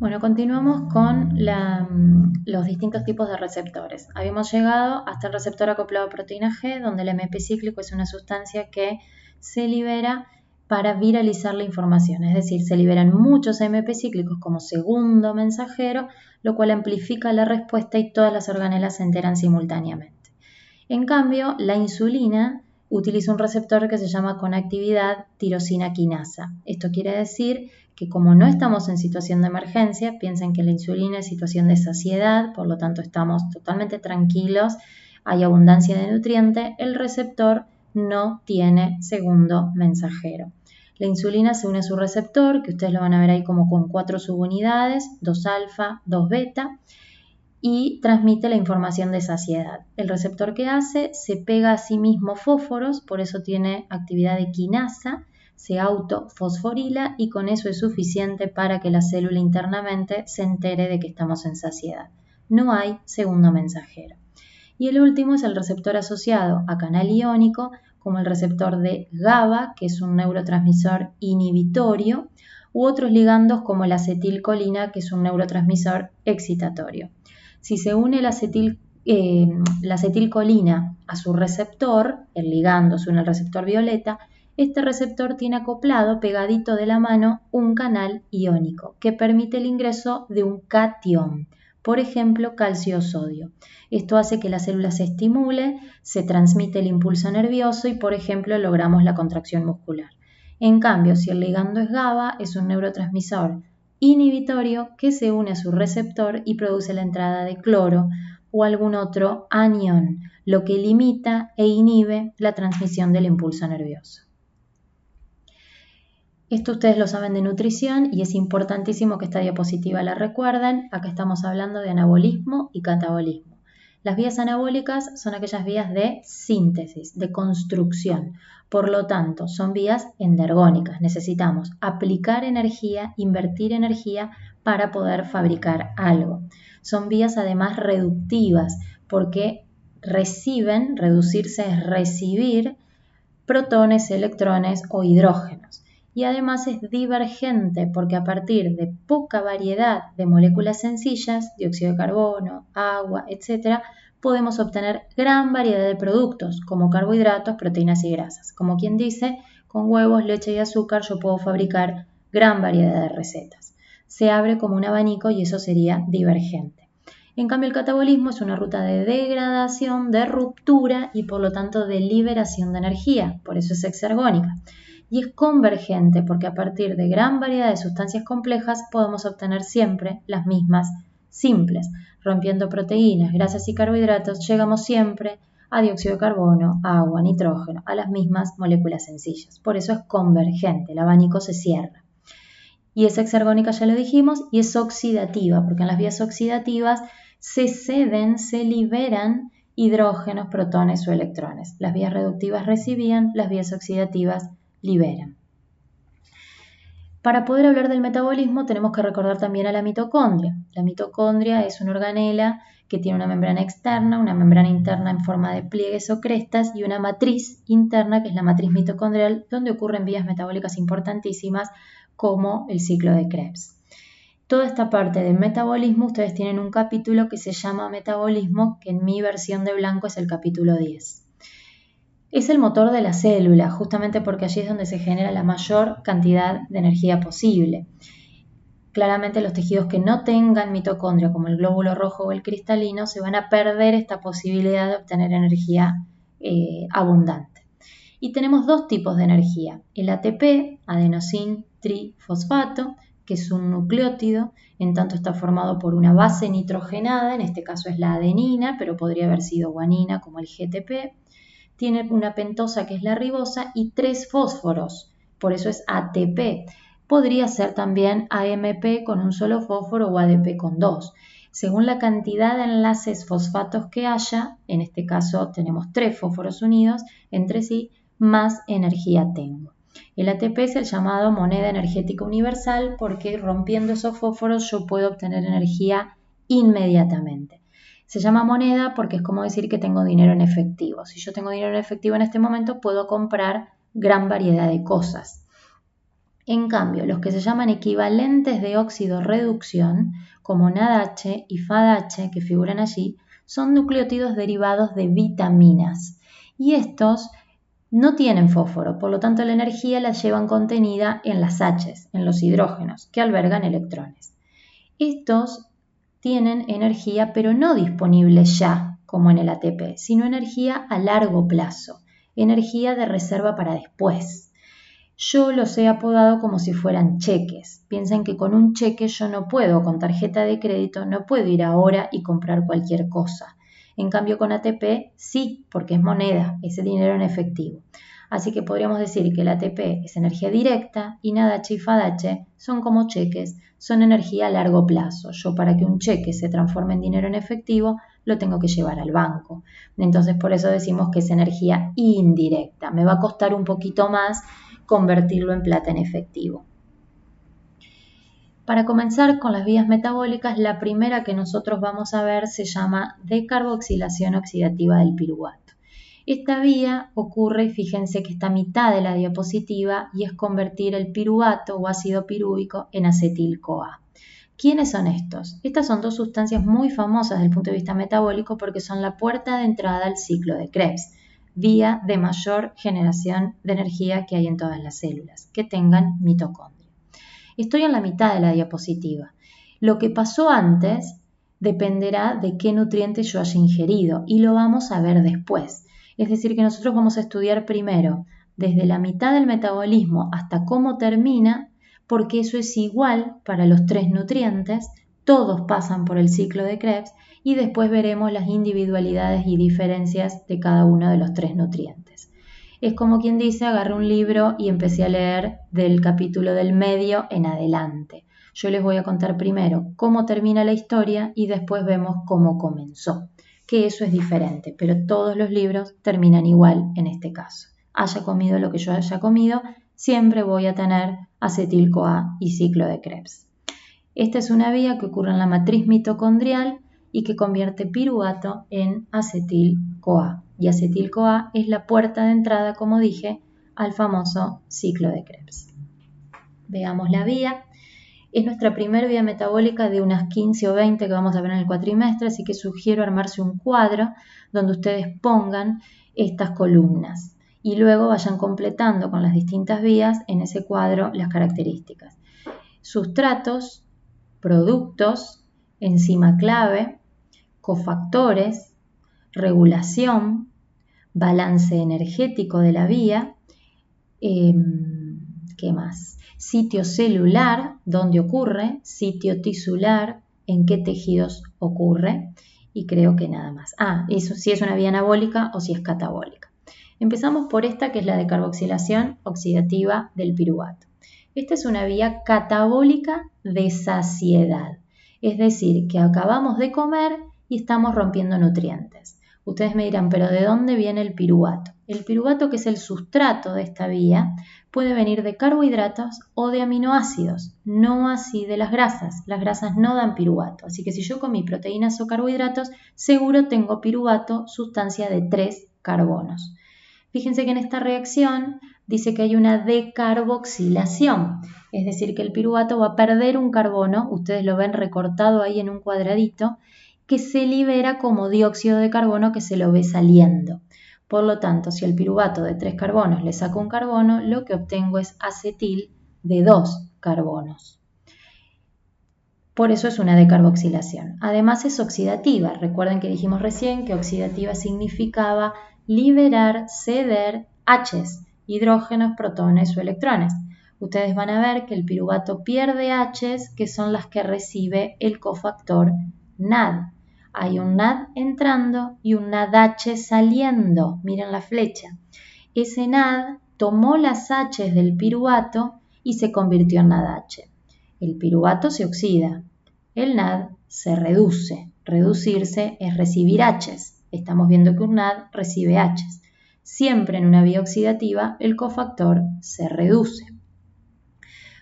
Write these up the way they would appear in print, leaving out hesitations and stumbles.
Bueno, continuamos con los distintos tipos de receptores. Habíamos llegado hasta el receptor acoplado a proteína G, donde el AMP cíclico es una sustancia que se libera para viralizar la información, es decir, se liberan muchos AMP cíclicos como segundo mensajero, lo cual amplifica la respuesta y todas las organelas se enteran simultáneamente. En cambio, la insulina utiliza un receptor que se llama conactividad tirosina quinasa. Esto quiere decir que como no estamos en situación de emergencia, piensen que la insulina es situación de saciedad, por lo tanto estamos totalmente tranquilos, hay abundancia de nutriente, el receptor no tiene segundo mensajero. La insulina se une a su receptor, que ustedes lo van a ver ahí como con 4 subunidades, 2 alfa, 2 beta, y transmite la información de saciedad. El receptor que hace se pega a sí mismo fósforos, por eso tiene actividad de quinasa, se autofosforila y con eso es suficiente para que la célula internamente se entere de que estamos en saciedad. No hay segundo mensajero. Y el último es el receptor asociado a canal iónico, como el receptor de GABA, que es un neurotransmisor inhibitorio, u otros ligandos como la acetilcolina, que es un neurotransmisor excitatorio. Si se une la acetilcolina a su receptor, el ligando se une al receptor violeta, este receptor tiene acoplado, pegadito de la mano, un canal iónico que permite el ingreso de un catión, por ejemplo, calcio-sodio. Esto hace que la célula se estimule, se transmite el impulso nervioso y, por ejemplo, logramos la contracción muscular. En cambio, si el ligando es GABA, es un neurotransmisor inhibitorio que se une a su receptor y produce la entrada de cloro o algún otro anión, lo que limita e inhibe la transmisión del impulso nervioso. Esto ustedes lo saben de nutrición y es importantísimo que esta diapositiva la recuerden. Acá estamos hablando de anabolismo y catabolismo. Las vías anabólicas son aquellas vías de síntesis, de construcción. Por lo tanto, son vías endergónicas. Necesitamos aplicar energía, invertir energía para poder fabricar algo. Son vías además reductivas porque reciben, reducirse es recibir protones, electrones o hidrógenos. Y además es divergente porque a partir de poca variedad de moléculas sencillas, dióxido de carbono, agua, etc., podemos obtener gran variedad de productos como carbohidratos, proteínas y grasas. Como quien dice, con huevos, leche y azúcar yo puedo fabricar gran variedad de recetas. Se abre como un abanico y eso sería divergente. En cambio, el catabolismo es una ruta de degradación, de ruptura y por lo tanto de liberación de energía, por eso es exergónica. Y es convergente porque a partir de gran variedad de sustancias complejas podemos obtener siempre las mismas simples. Rompiendo proteínas, grasas y carbohidratos, llegamos siempre a dióxido de carbono, agua, nitrógeno, a las mismas moléculas sencillas. Por eso es convergente, el abanico se cierra. Y es exergónica, ya lo dijimos, y es oxidativa, porque en las vías oxidativas se ceden, se liberan hidrógenos, protones o electrones. Las vías reductivas recibían, las vías oxidativas liberan. Para poder hablar del metabolismo tenemos que recordar también a la mitocondria. La mitocondria es una organela que tiene una membrana externa, una membrana interna en forma de pliegues o crestas y una matriz interna que es la matriz mitocondrial donde ocurren vías metabólicas importantísimas como el ciclo de Krebs. Toda esta parte del metabolismo ustedes tienen un capítulo que se llama metabolismo, que en mi versión de blanco es el capítulo 10. Es el motor de la célula, justamente porque allí es donde se genera la mayor cantidad de energía posible. Claramente los tejidos que no tengan mitocondria, como el glóbulo rojo o el cristalino, se van a perder esta posibilidad de obtener energía abundante. Y tenemos dos tipos de energía, el ATP, adenosín trifosfato, que es un nucleótido, en tanto está formado por una base nitrogenada, en este caso es la adenina, pero podría haber sido guanina como el GTP, tiene una pentosa que es la ribosa y 3 fósforos, por eso es ATP. Podría ser también AMP con un solo fósforo o ADP con 2. Según la cantidad de enlaces fosfatos que haya, en este caso tenemos 3 fósforos unidos entre sí, más energía tengo. El ATP es el llamado moneda energética universal porque rompiendo esos fósforos yo puedo obtener energía inmediatamente. Se llama moneda porque es como decir que tengo dinero en efectivo. Si yo tengo dinero en efectivo en este momento puedo comprar gran variedad de cosas. En cambio, los que se llaman equivalentes de óxido reducción, como NADH y FADH que figuran allí, son nucleótidos derivados de vitaminas. Y estos no tienen fósforo, por lo tanto la energía la llevan contenida en las H's, en los hidrógenos, que albergan electrones. Estos tienen energía, pero no disponible ya, como en el ATP, sino energía a largo plazo, energía de reserva para después. Yo los he apodado como si fueran cheques. Piensen que con un cheque yo no puedo, con tarjeta de crédito, no puedo ir ahora y comprar cualquier cosa. En cambio con ATP sí, porque es moneda, ese dinero en efectivo. Así que podríamos decir que el ATP es energía directa y NADH y FADH son como cheques, son energía a largo plazo. Yo para que un cheque se transforme en dinero en efectivo lo tengo que llevar al banco. Entonces por eso decimos que es energía indirecta. Me va a costar un poquito más convertirlo en plata en efectivo. Para comenzar con las vías metabólicas, la primera que nosotros vamos a ver se llama decarboxilación oxidativa del piruvato. Esta vía ocurre, y fíjense que está a mitad de la diapositiva, y es convertir el piruvato o ácido pirúvico en acetil-CoA. ¿Quiénes son estos? Estas son dos sustancias muy famosas desde el punto de vista metabólico porque son la puerta de entrada al ciclo de Krebs, vía de mayor generación de energía que hay en todas las células, que tengan mitocondria. Estoy en la mitad de la diapositiva. Lo que pasó antes dependerá de qué nutrientes yo haya ingerido y lo vamos a ver después. Es decir, que nosotros vamos a estudiar primero desde la mitad del metabolismo hasta cómo termina, porque eso es igual para los tres nutrientes, todos pasan por el ciclo de Krebs y después veremos las individualidades y diferencias de cada uno de los tres nutrientes. Es como quien dice, agarré un libro y empecé a leer del capítulo del medio en adelante. Yo les voy a contar primero cómo termina la historia y después vemos cómo comenzó, que eso es diferente, pero todos los libros terminan igual en este caso. Haya comido lo que yo haya comido, siempre voy a tener acetil-CoA y ciclo de Krebs. Esta es una vía que ocurre en la matriz mitocondrial y que convierte piruvato en acetil-CoA. Y acetil-CoA es la puerta de entrada, como dije, al famoso ciclo de Krebs. Veamos la vía. Es nuestra primera vía metabólica de unas 15 o 20 que vamos a ver en el cuatrimestre, así que sugiero armarse un cuadro donde ustedes pongan estas columnas y luego vayan completando con las distintas vías en ese cuadro las características. Sustratos, productos, enzima clave, cofactores, regulación, balance energético de la vía, ¿qué más? Sitio celular, dónde ocurre, sitio tisular, en qué tejidos ocurre y creo que nada más. Eso si es una vía anabólica o si es catabólica. Empezamos por esta que es la decarboxilación oxidativa del piruvato. Esta es una vía catabólica de saciedad, es decir, que acabamos de comer y estamos rompiendo nutrientes. Ustedes me dirán, ¿pero de dónde viene el piruvato? El piruvato, que es el sustrato de esta vía, puede venir de carbohidratos o de aminoácidos, no así de las grasas. Las grasas no dan piruvato, así que si yo comí proteínas o carbohidratos, seguro tengo piruvato, sustancia de 3 carbonos. Fíjense que en esta reacción dice que hay una decarboxilación, es decir, que el piruvato va a perder un carbono, ustedes lo ven recortado ahí en un cuadradito, que se libera como dióxido de carbono que se lo ve saliendo. Por lo tanto, si al piruvato de 3 carbonos le saco un carbono, lo que obtengo es acetil de 2 carbonos. Por eso es una decarboxilación. Además es oxidativa. Recuerden que dijimos recién que oxidativa significaba liberar, ceder H's, hidrógenos, protones o electrones. Ustedes van a ver que el piruvato pierde H's, que son las que recibe el cofactor NAD. Hay un NAD entrando y un NADH saliendo. Miren la flecha. Ese NAD tomó las H's del piruvato y se convirtió en NADH. El piruvato se oxida. El NAD se reduce. Reducirse es recibir H's. Estamos viendo que un NAD recibe H's. Siempre en una vía oxidativa el cofactor se reduce.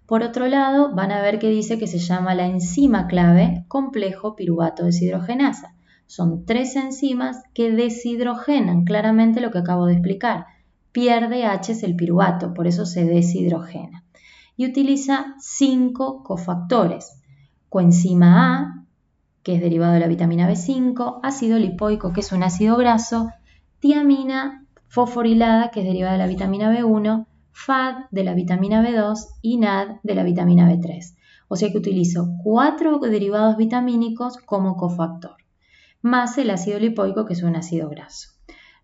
Por otro lado, van a ver que dice que se llama la enzima clave complejo piruvato deshidrogenasa. Son 3 enzimas que deshidrogenan claramente lo que acabo de explicar. Pierde H's el piruvato, por eso se deshidrogena. y utiliza 5 cofactores. Coenzima A, que es derivado de la vitamina B5, ácido lipoico, que es un ácido graso, tiamina fosforilada, que es derivada de la vitamina B1, FAD de la vitamina B2 y NAD de la vitamina B3. O sea que utilizo 4 derivados vitamínicos como cofactor, más el ácido lipoico, que es un ácido graso.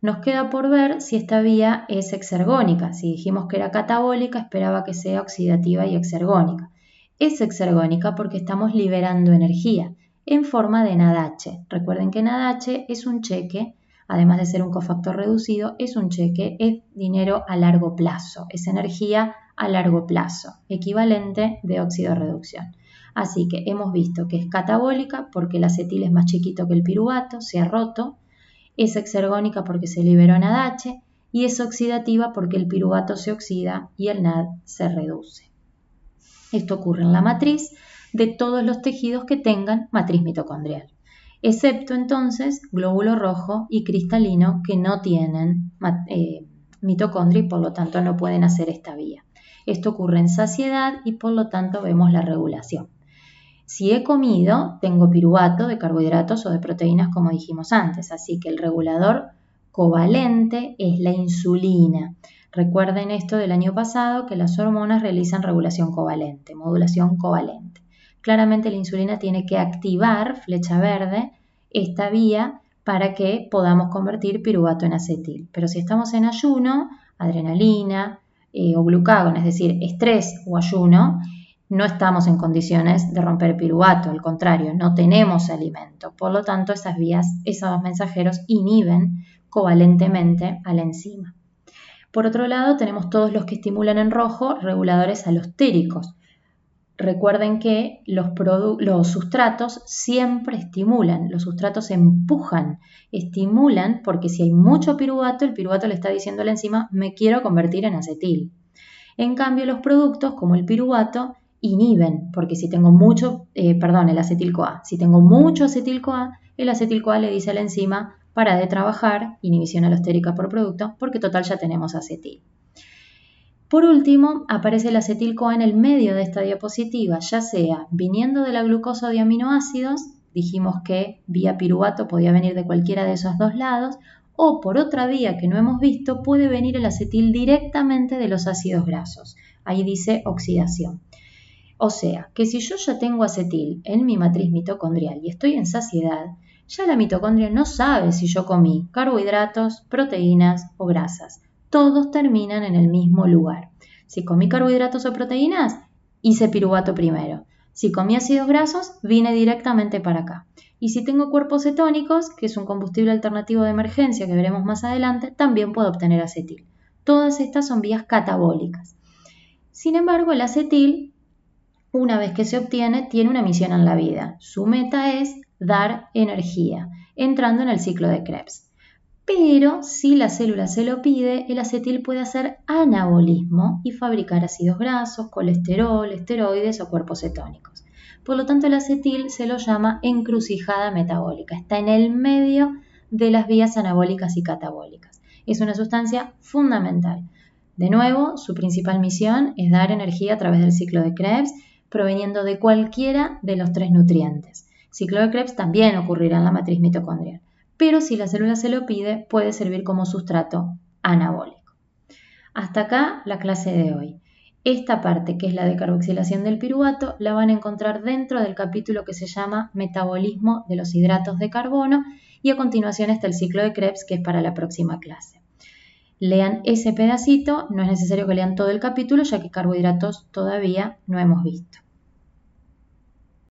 Nos queda por ver si esta vía es exergónica. Si dijimos que era catabólica, esperaba que sea oxidativa y exergónica. Es exergónica porque estamos liberando energía en forma de NADH. Recuerden que NADH es un cheque, además de ser un cofactor reducido, es un cheque, es dinero a largo plazo, es energía a largo plazo, equivalente de óxido reducción. Así que hemos visto que es catabólica porque el acetil es más chiquito que el piruvato, se ha roto, es exergónica porque se liberó NADH y es oxidativa porque el piruvato se oxida y el NAD se reduce. Esto ocurre en la matriz de todos los tejidos que tengan matriz mitocondrial, excepto entonces glóbulo rojo y cristalino que no tienen mitocondria y por lo tanto no pueden hacer esta vía. Esto ocurre en saciedad y por lo tanto vemos la regulación. Si he comido, tengo piruvato de carbohidratos o de proteínas como dijimos antes, así que el regulador covalente es la insulina. Recuerden esto del año pasado, que las hormonas realizan regulación covalente, modulación covalente. Claramente la insulina tiene que activar, flecha verde, esta vía para que podamos convertir piruvato en acetil. Pero si estamos en ayuno, adrenalina o glucagón, es decir, estrés o ayuno, no estamos en condiciones de romper piruvato, al contrario, no tenemos alimento. Por lo tanto, esas vías, esos dos mensajeros inhiben covalentemente a la enzima. Por otro lado, tenemos todos los que estimulan en rojo, reguladores alostéricos. Recuerden que los sustratos siempre estimulan, los sustratos empujan, estimulan porque si hay mucho piruvato, el piruvato le está diciendo a la enzima, me quiero convertir en acetil. En cambio, los productos como el piruvato inhiben, porque si tengo mucho, el acetil-CoA, si tengo mucho acetil-CoA, el acetil-CoA le dice a la enzima, para de trabajar, inhibición alostérica por producto, porque total ya tenemos acetil. Por último, aparece el acetil-CoA en el medio de esta diapositiva, ya sea viniendo de la glucosa de aminoácidos, dijimos que vía piruvato podía venir de cualquiera de esos dos lados, o por otra vía que no hemos visto, puede venir el acetil directamente de los ácidos grasos. Ahí dice oxidación. O sea, que si yo ya tengo acetil en mi matriz mitocondrial y estoy en saciedad, ya la mitocondria no sabe si yo comí carbohidratos, proteínas o grasas. Todos terminan en el mismo lugar. Si comí carbohidratos o proteínas, hice piruvato primero. Si comí ácidos grasos, vine directamente para acá. Y si tengo cuerpos cetónicos, que es un combustible alternativo de emergencia que veremos más adelante, también puedo obtener acetil. Todas estas son vías catabólicas. Sin embargo, el acetil, una vez que se obtiene, tiene una misión en la vida. Su meta es dar energía, entrando en el ciclo de Krebs. Pero si la célula se lo pide, el acetil puede hacer anabolismo y fabricar ácidos grasos, colesterol, esteroides o cuerpos cetónicos. Por lo tanto, el acetil se lo llama encrucijada metabólica. Está en el medio de las vías anabólicas y catabólicas. Es una sustancia fundamental. De nuevo, su principal misión es dar energía a través del ciclo de Krebs, proveniendo de cualquiera de los 3 nutrientes. El ciclo de Krebs también ocurrirá en la matriz mitocondrial, pero si la célula se lo pide, puede servir como sustrato anabólico. Hasta acá la clase de hoy. Esta parte, que es la de carboxilación del piruvato, la van a encontrar dentro del capítulo que se llama Metabolismo de los hidratos de carbono y a continuación está el ciclo de Krebs, que es para la próxima clase. Lean ese pedacito, no es necesario que lean todo el capítulo, ya que carbohidratos todavía no hemos visto.